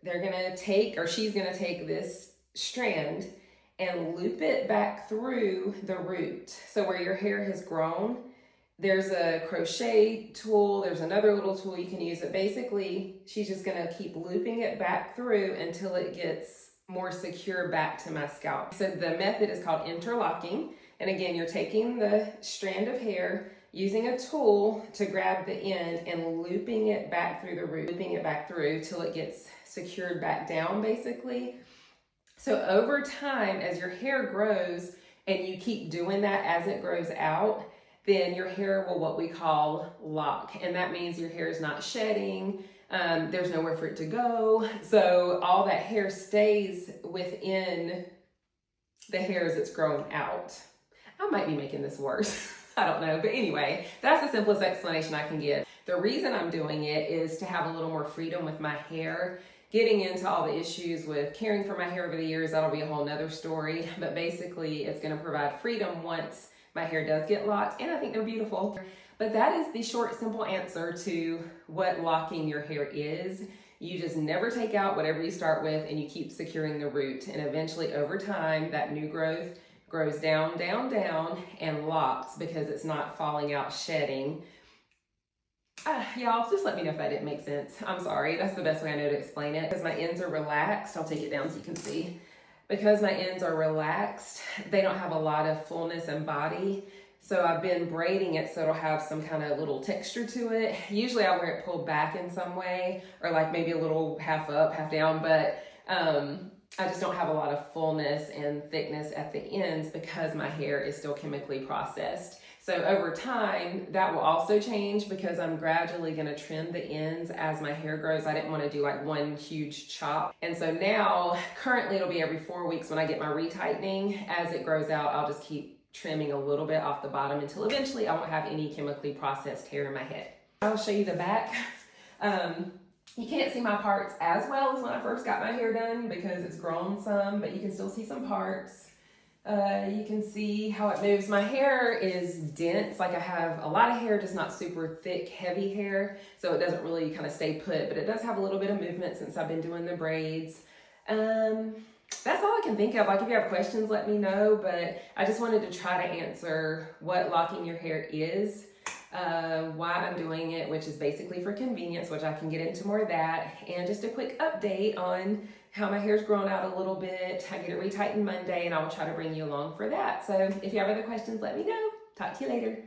they're gonna take, or she's gonna take this strand and loop it back through the root. So where your hair has grown, there's a crochet tool, there's another little tool you can use, but basically she's just gonna keep looping it back through until it gets more secure back to my scalp. So the method is called interlocking. And again, you're taking the strand of hair, using a tool to grab the end and looping it back through the root, looping it back through till it gets secured back down basically. So over time, as your hair grows and you keep doing that as it grows out, then your hair will what we call lock. And that means your hair is not shedding, there's nowhere for it to go. So all that hair stays within the hairs that's growing out. I might be making this worse. I don't know. But anyway, that's the simplest explanation I can give. The reason I'm doing it is to have a little more freedom with my hair. Getting into all the issues with caring for my hair over the years, that'll be a whole nother story. But basically, it's going to provide freedom once my hair does get locked, and I think they're beautiful. But that is the short, simple answer to what locking your hair is. You just never take out whatever you start with, and you keep securing the root. And eventually, over time, that new growth grows down, down, down, and locks because it's not falling out, shedding. Y'all, just let me know if that didn't make sense. I'm sorry, that's the best way I know to explain it. Because my ends are relaxed, I'll take it down so you can see. Because my ends are relaxed, they don't have a lot of fullness and body. So I've been braiding it so it'll have some kind of little texture to it. Usually I wear it pulled back in some way, or like maybe a little half up, half down, but I just don't have a lot of fullness and thickness at the ends because my hair is still chemically processed. So over time, that will also change because I'm gradually gonna trim the ends as my hair grows. I didn't wanna do like one huge chop. And so now, currently it'll be every 4 weeks when I get my retightening. As it grows out, I'll just keep trimming a little bit off the bottom until eventually I won't have any chemically processed hair in my head. I'll show you the back. You can't see my parts as well as when I first got my hair done because it's grown some, but you can still see some parts. You can see how it moves. My hair is dense, like I have a lot of hair, just not super thick, heavy hair, so it doesn't really kind of stay put, but it does have a little bit of movement since I've been doing the braids. That's all I can think of. Like if you have questions, let me know, but I just wanted to try to answer what locking your hair is, why I'm doing it, which is basically for convenience, which I can get into more of that, and just a quick update on how my hair's grown out a little bit. I get it retightened Monday, and I will try to bring you along for that. So if you have other questions, let me know. Talk to you later.